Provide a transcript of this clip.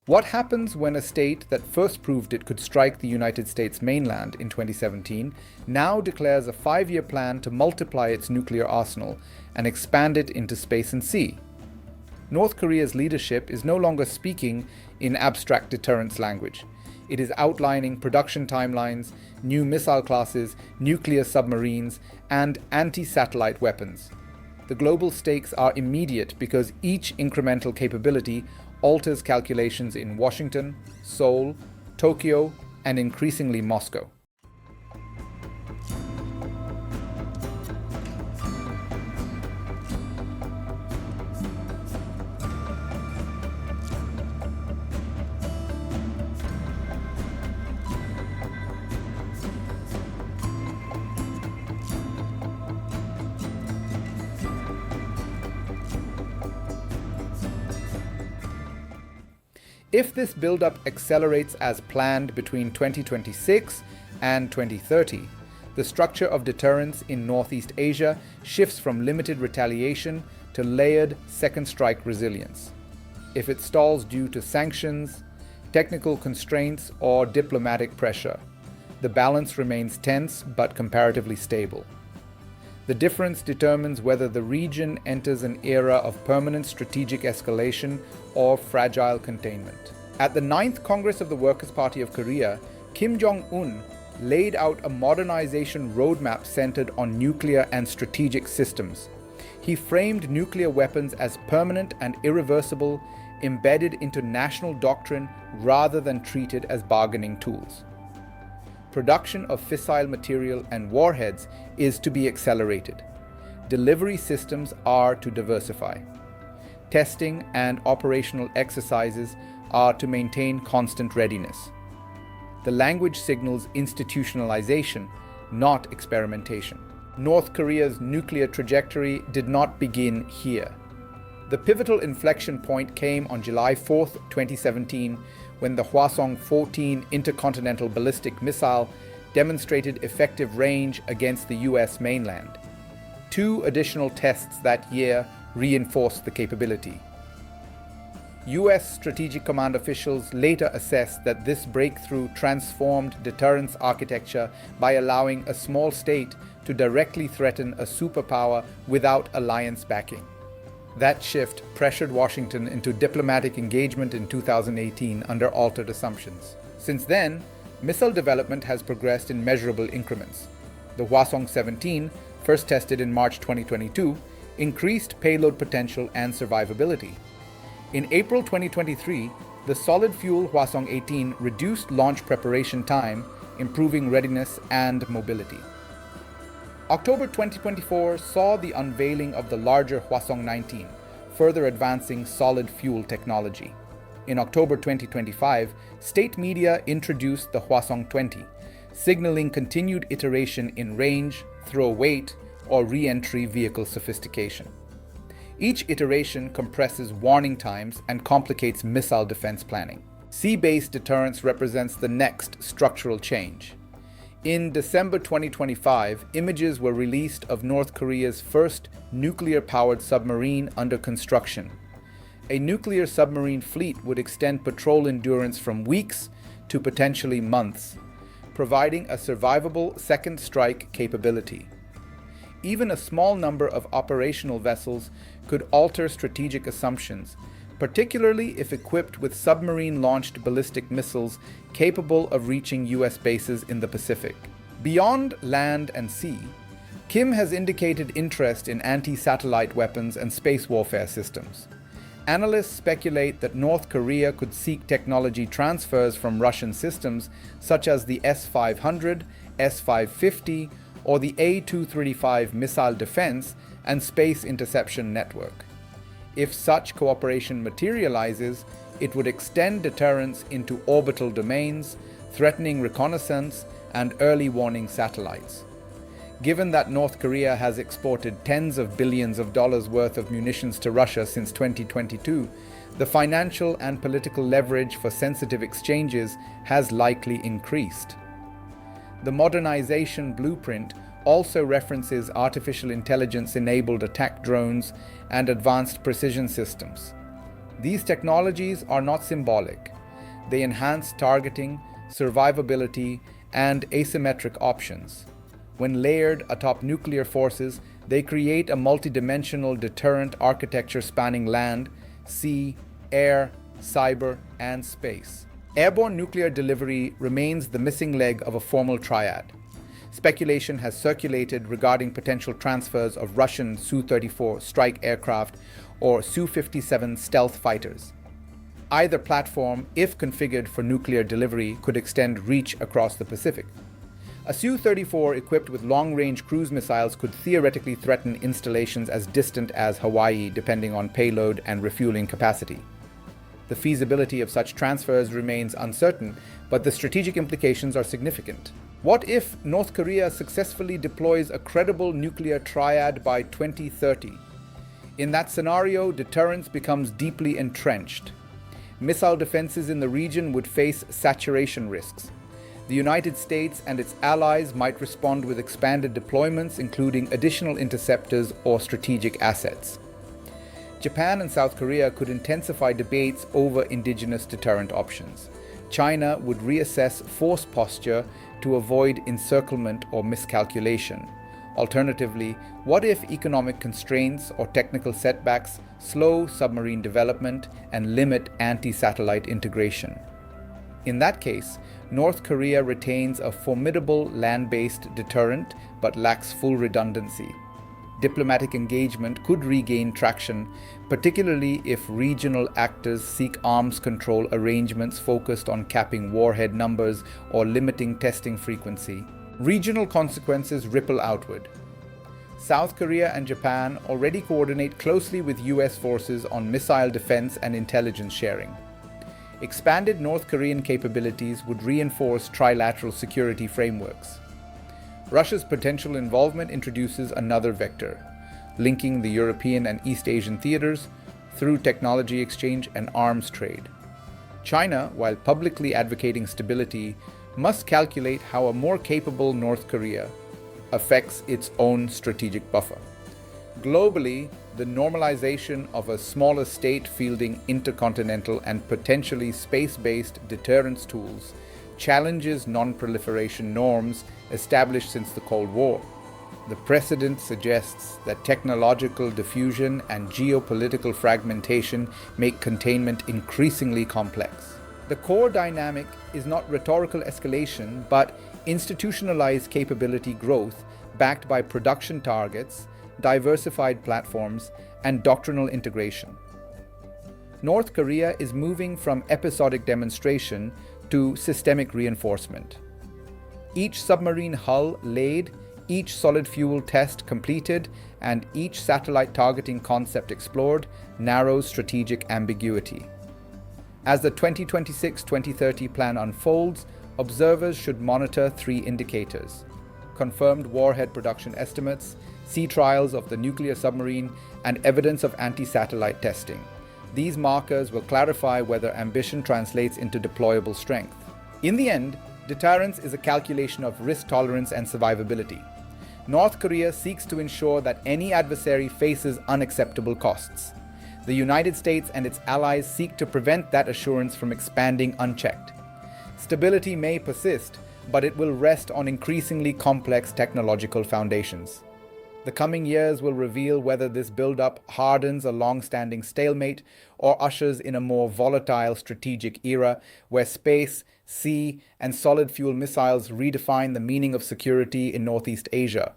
What happens when a state that first proved it could strike the United States mainland in 2017 now declares a 5-year plan to multiply its nuclear arsenal and expand it into space and sea? North Korea's leadership is no longer speaking in abstract deterrence language. It is outlining production timelines, new missile classes, nuclear submarines, and anti-satellite weapons. The global stakes are immediate because each incremental capability alters calculations in Washington, Seoul, Tokyo, and increasingly Moscow. If this buildup accelerates as planned between 2026 and 2030, the structure of deterrence in Northeast Asia shifts from limited retaliation to layered second strike resilience. If it stalls due to sanctions, technical constraints, or diplomatic pressure, the balance remains tense but comparatively stable. The difference determines whether the region enters an era of permanent strategic escalation or fragile containment. At the 9th Congress of the Workers' Party of Korea, Kim Jong Un laid out a modernization roadmap centered on nuclear and strategic systems. He framed nuclear weapons as permanent and irreversible, embedded into national doctrine rather than treated as bargaining tools. Production of fissile material and warheads is to be accelerated. Delivery systems are to diversify. Testing and operational exercises are to maintain constant readiness. The language signals institutionalization, not experimentation. North Korea's nuclear trajectory did not begin here. The pivotal inflection point came on July 4, 2017, when the Hwasong-14 intercontinental ballistic missile demonstrated effective range against the US mainland. 2 additional tests that year reinforced the capability. US Strategic Command officials later assessed that this breakthrough transformed deterrence architecture by allowing a small state to directly threaten a superpower without alliance backing. That shift pressured Washington into diplomatic engagement in 2018 under altered assumptions. Since then, missile development has progressed in measurable increments. The Hwasong-17, first tested in March 2022, increased payload potential and survivability. In April 2023, the solid-fuel Hwasong-18 reduced launch preparation time, improving readiness and mobility. October 2024 saw the unveiling of the larger Hwasong-19, further advancing solid-fuel technology. In October 2025, state media introduced the Hwasong-20, signaling continued iteration in range, throw weight, or re-entry vehicle sophistication. Each iteration compresses warning times and complicates missile defense planning. Sea-based deterrence represents the next structural change. In December 2025, images were released of North Korea's first nuclear-powered submarine under construction. A nuclear submarine fleet would extend patrol endurance from weeks to potentially months, providing a survivable second strike capability. Even a small number of operational vessels could alter strategic assumptions, particularly if equipped with submarine-launched ballistic missiles capable of reaching US bases in the Pacific. Beyond land and sea, Kim has indicated interest in anti-satellite weapons and space warfare systems. Analysts speculate that North Korea could seek technology transfers from Russian systems such as the S-500, S-550, or the A-235 missile defense and space interception network. If such cooperation materializes, it would extend deterrence into orbital domains, threatening reconnaissance and early warning satellites. Given that North Korea has exported tens of billions of dollars worth of munitions to Russia since 2022, the financial and political leverage for sensitive exchanges has likely increased. The Modernization blueprint also references artificial intelligence-enabled attack drones and advanced precision systems. These technologies are not symbolic. They enhance targeting, survivability, and asymmetric options. When layered atop nuclear forces, they create a multidimensional deterrent architecture spanning land, sea, air, cyber, and space. Airborne nuclear delivery remains the missing leg of a formal triad. Speculation has circulated regarding potential transfers of Russian Su-34 strike aircraft or Su-57 stealth fighters. Either platform, if configured for nuclear delivery, could extend reach across the Pacific. A Su-34 equipped with long-range cruise missiles could theoretically threaten installations as distant as Hawaii, depending on payload and refueling capacity. The feasibility of such transfers remains uncertain, but the strategic implications are significant. What if North Korea successfully deploys a credible nuclear triad by 2030? In that scenario, deterrence becomes deeply entrenched. Missile defenses in the region would face saturation risks. The United States and its allies might respond with expanded deployments, including additional interceptors or strategic assets. Japan and South Korea could intensify debates over indigenous deterrent options. China would reassess force posture to avoid encirclement or miscalculation. Alternatively, what if economic constraints or technical setbacks slow submarine development and limit anti-satellite integration? In that case, North Korea retains a formidable land-based deterrent but lacks full redundancy. Diplomatic engagement could regain traction, particularly if regional actors seek arms control arrangements focused on capping warhead numbers or limiting testing frequency. Regional consequences ripple outward. South Korea and Japan already coordinate closely with US forces on missile defense and intelligence sharing. Expanded North Korean capabilities would reinforce trilateral security frameworks. Russia's potential involvement introduces another vector, linking the European and East Asian theaters through technology exchange and arms trade. China, while publicly advocating stability, must calculate how a more capable North Korea affects its own strategic buffer. Globally, the normalization of a smaller state fielding intercontinental and potentially space-based deterrence tools challenges non-proliferation norms established since the Cold War. The precedent suggests that technological diffusion and geopolitical fragmentation make containment increasingly complex. The core dynamic is not rhetorical escalation, but institutionalized capability growth backed by production targets, diversified platforms, and doctrinal integration. North Korea is moving from episodic demonstration to systemic reinforcement. Each submarine hull laid, each solid fuel test completed, and each satellite targeting concept explored narrows strategic ambiguity. As the 2026-2030 plan unfolds, observers should monitor three indicators: confirmed warhead production estimates, sea trials of the nuclear submarine, and evidence of anti-satellite testing. These markers will clarify whether ambition translates into deployable strength. In the end, deterrence is a calculation of risk tolerance and survivability. North Korea seeks to ensure that any adversary faces unacceptable costs. The United States and its allies seek to prevent that assurance from expanding unchecked. Stability may persist, but it will rest on increasingly complex technological foundations. The coming years will reveal whether this buildup hardens a long-standing stalemate or ushers in a more volatile strategic era where space, sea, and solid fuel missiles redefine the meaning of security in Northeast Asia.